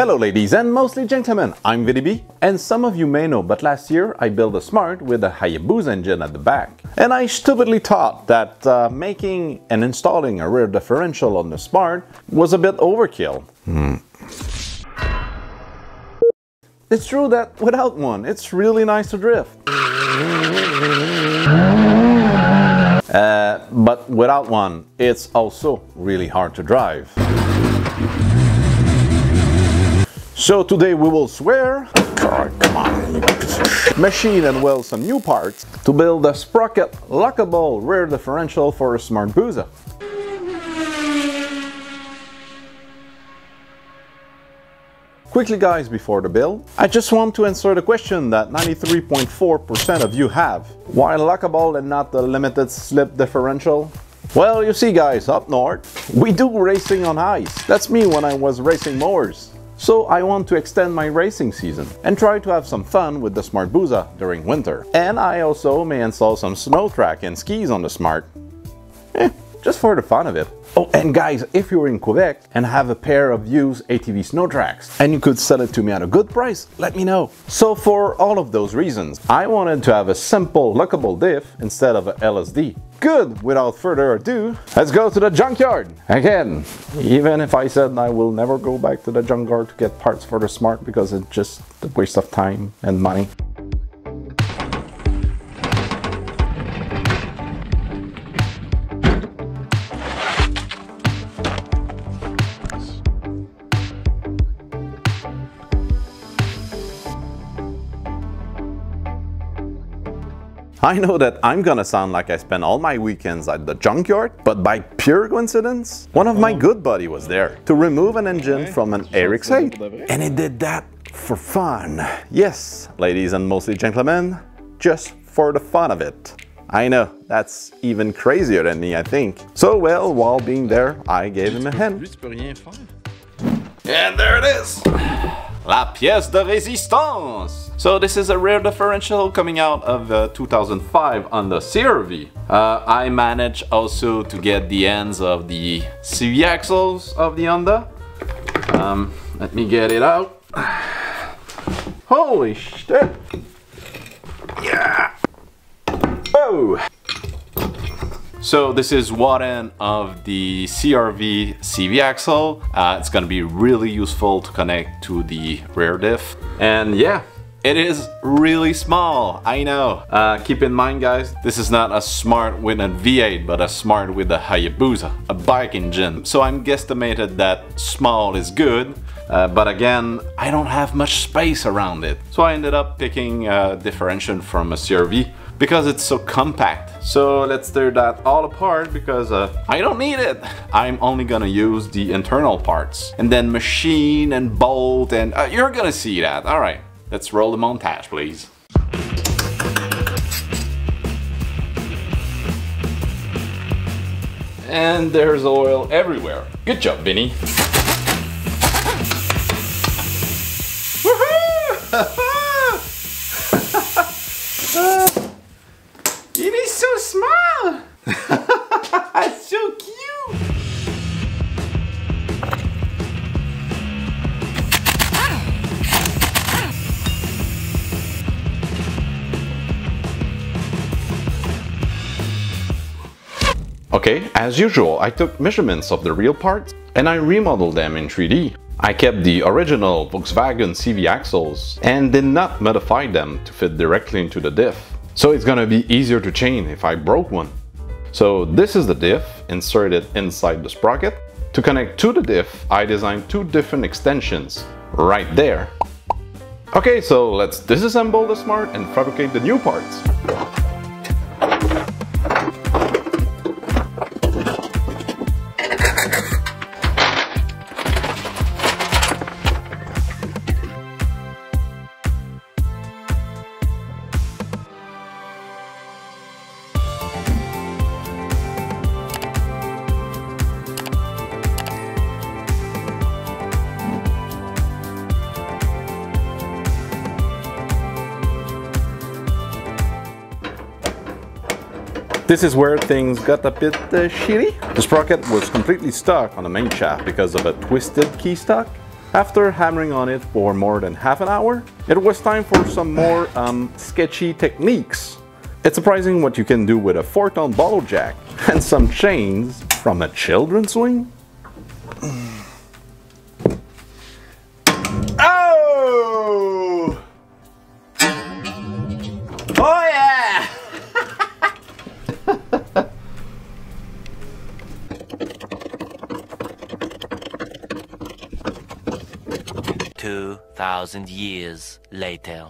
Hello ladies and mostly gentlemen, I'm VDB, and some of you may know, but last year I built a Smart with a Hayabusa engine at the back. And I stupidly thought that making and installing a rear differential on the Smart was a bit overkill. It's true that without one, it's really nice to drift. But without one, it's also really hard to drive. So today we will swear, machine and weld some new parts to build a sprocket lockable rear differential for a Smart Busa. Quickly guys, before the build, I just want to answer the question that 93.4% of you have. Why lockable and not the limited slip differential? Well, you see guys, up north, we do racing on ice. That's me when I was racing mowers. So I want to extend my racing season and try to have some fun with the Smart Busa during winter. And I also may install some snow track and skis on the Smart. Just for the fun of it. Oh, and guys, if you're in Quebec and have a pair of used ATV snow tracks and you could sell it to me at a good price, let me know. So for all of those reasons, I wanted to have a simple lockable diff instead of a LSD. Good, without further ado, let's go to the junkyard. Again, even if I said I will never go back to the junkyard to get parts for the Smart because it's just a waste of time and money. I know that I'm gonna sound like I spend all my weekends at the junkyard, but by pure coincidence, one of my good buddy was there to remove an engine from an RX-8. And he did that for fun. Yes, ladies and mostly gentlemen, just for the fun of it. I know, that's even crazier than me, I think. So well, while being there, I gave him a hand. And there it is! La pièce de résistance! So this is a rear differential coming out of 2005 on the CR-V. I managed also to get the ends of the CV axles of the Honda. Let me get it out. Holy shit! Yeah! Oh! So this is one end of the CR-V CV axle. It's gonna be really useful to connect to the rear diff. And yeah, it is really small, I know. Keep in mind guys, this is not a Smart with a V8, but a Smart with a Hayabusa, a bike engine. So I'm guesstimated that small is good. But again, I don't have much space around it. So I ended up picking a differential from a CR-V because it's so compact. So let's tear that all apart because I don't need it. I'm only gonna use the internal parts and then machine and bolt and you're gonna see that. All right, let's roll the montage, please. And there's oil everywhere. Good job, Vinny. It is so small! It's so cute! Okay, as usual, I took measurements of the real parts and I remodeled them in 3D. I kept the original Volkswagen CV axles and did not modify them to fit directly into the diff. So it's gonna be easier to chain if I broke one. So this is the diff inserted inside the sprocket. To connect to the diff, I designed two different extensions right there. Okay, so let's disassemble the Smart and fabricate the new parts. This is where things got a bit shitty. The sprocket was completely stuck on the main shaft because of a twisted key stock. After hammering on it for more than half an hour, it was time for some more sketchy techniques. It's surprising what you can do with a 4-ton bottle jack and some chains from a children's swing. Oh! Oh yeah! 2,000 years later.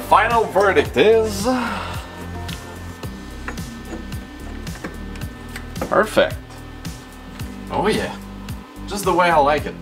Final verdict is perfect. Oh yeah, just the way I like it.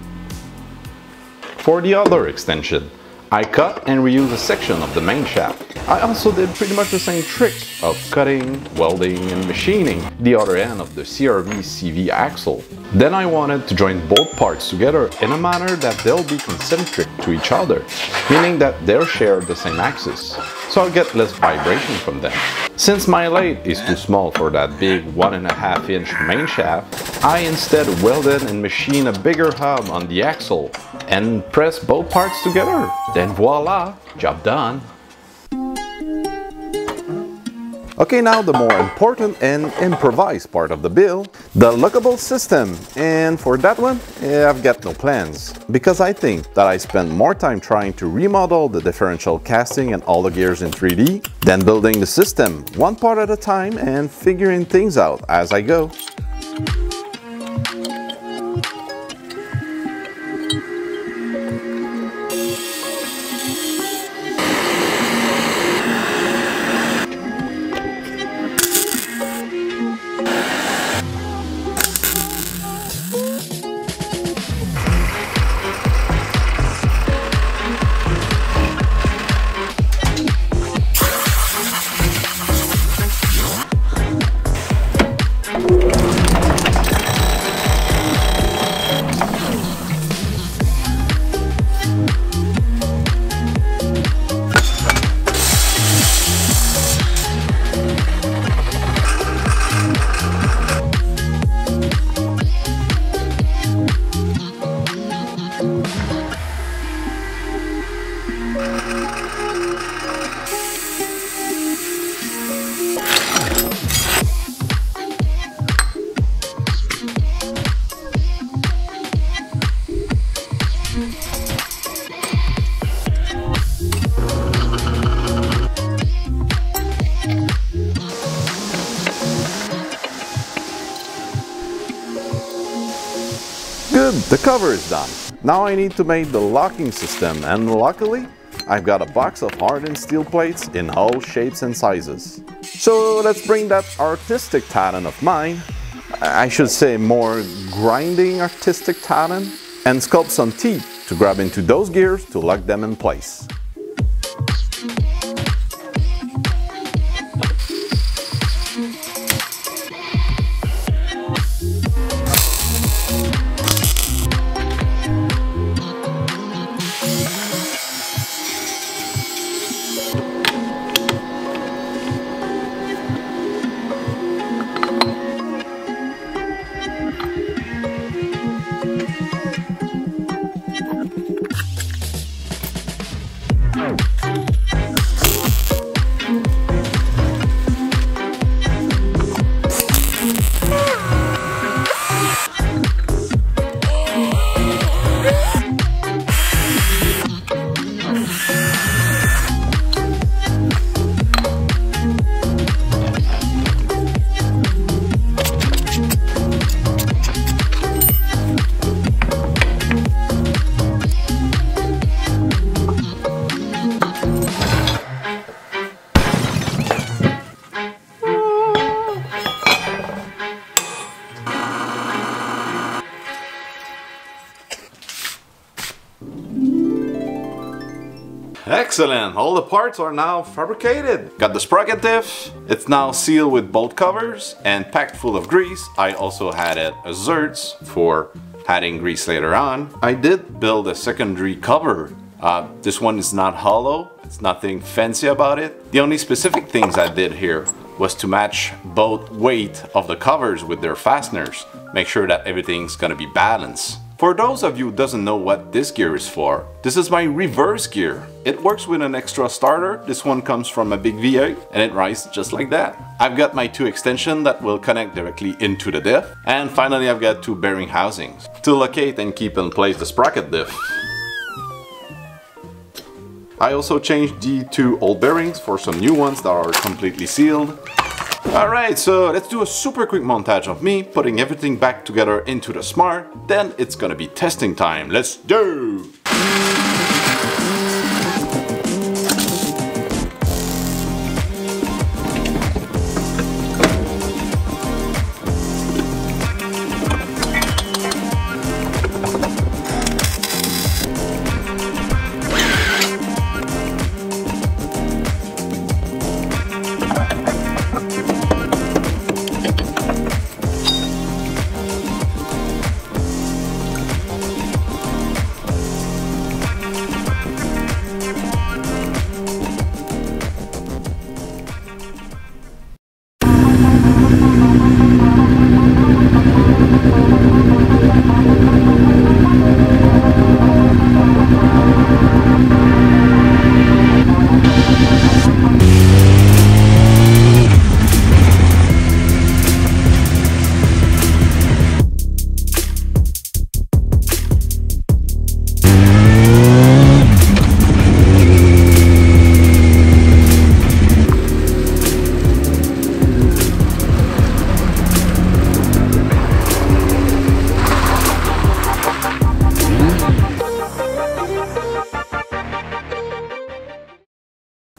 For the other extension, I cut and reused a section of the main shaft. I also did pretty much the same trick of cutting, welding and machining the other end of the CRV-CV axle. Then I wanted to join both parts together in a manner that they'll be concentric to each other, meaning that they'll share the same axis, so I'll get less vibration from them. Since my lathe is too small for that big 1.5-inch main shaft, I instead welded and machined a bigger hub on the axle and pressed both parts together. Then voila, job done. Okay, now the more important and improvised part of the build, the lockable system. And for that one, I've got no plans, because I think that I spent more time trying to remodel the differential casting and all the gears in 3D than building the system one part at a time and figuring things out as I go. The cover is done. Now I need to make the locking system, and luckily I've got a box of hardened steel plates in all shapes and sizes. So let's bring that artistic talent of mine, I should say more grinding artistic talent, and sculpt some teeth to grab into those gears to lock them in place. Excellent! All the parts are now fabricated. Got the sprocket diff, it's now sealed with bolt covers and packed full of grease. I also added a zerts for adding grease later on. I did build a secondary cover. This one is not hollow, it's nothing fancy about it. The only specific things I did here was to match both weight of the covers with their fasteners. Make sure that everything's gonna be balanced. For those of you who doesn't know what this gear is for, this is my reverse gear. It works with an extra starter. This one comes from a big V8 and it rides just like that. I've got my two extensions that will connect directly into the diff. And finally I've got two bearing housings to locate and keep in place the sprocket diff. I also changed the two old bearings for some new ones that are completely sealed. Alright, so let's do a super quick montage of me putting everything back together into the Smart. Then it's gonna be testing time. Let's go!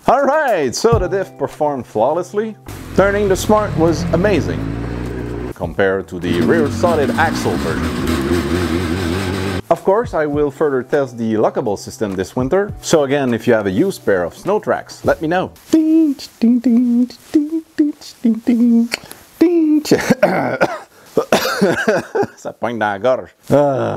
Alright, so the diff performed flawlessly. Turning the Smart was amazing compared to the rear solid axle version. Of course, I will further test the lockable system this winter. So again, if you have a used pair of snow tracks, let me know.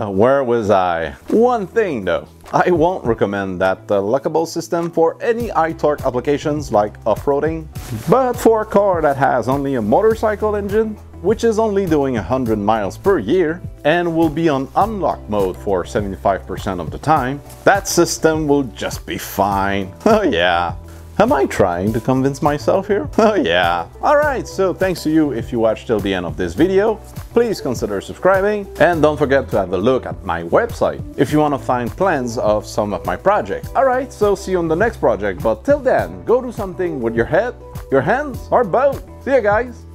Where was I? One thing though, I won't recommend that lockable system for any high torque applications like off-roading, but for a car that has only a motorcycle engine, which is only doing 100 miles per year and will be on unlock mode for 75% of the time, that system will just be fine. Oh yeah. Am I trying to convince myself here? Oh yeah. Alright, so thanks to you if you watched till the end of this video. Please consider subscribing and don't forget to have a look at my website if you want to find plans of some of my projects. Alright, so see you on the next project, but till then, go do something with your head, your hands, or both. See ya guys!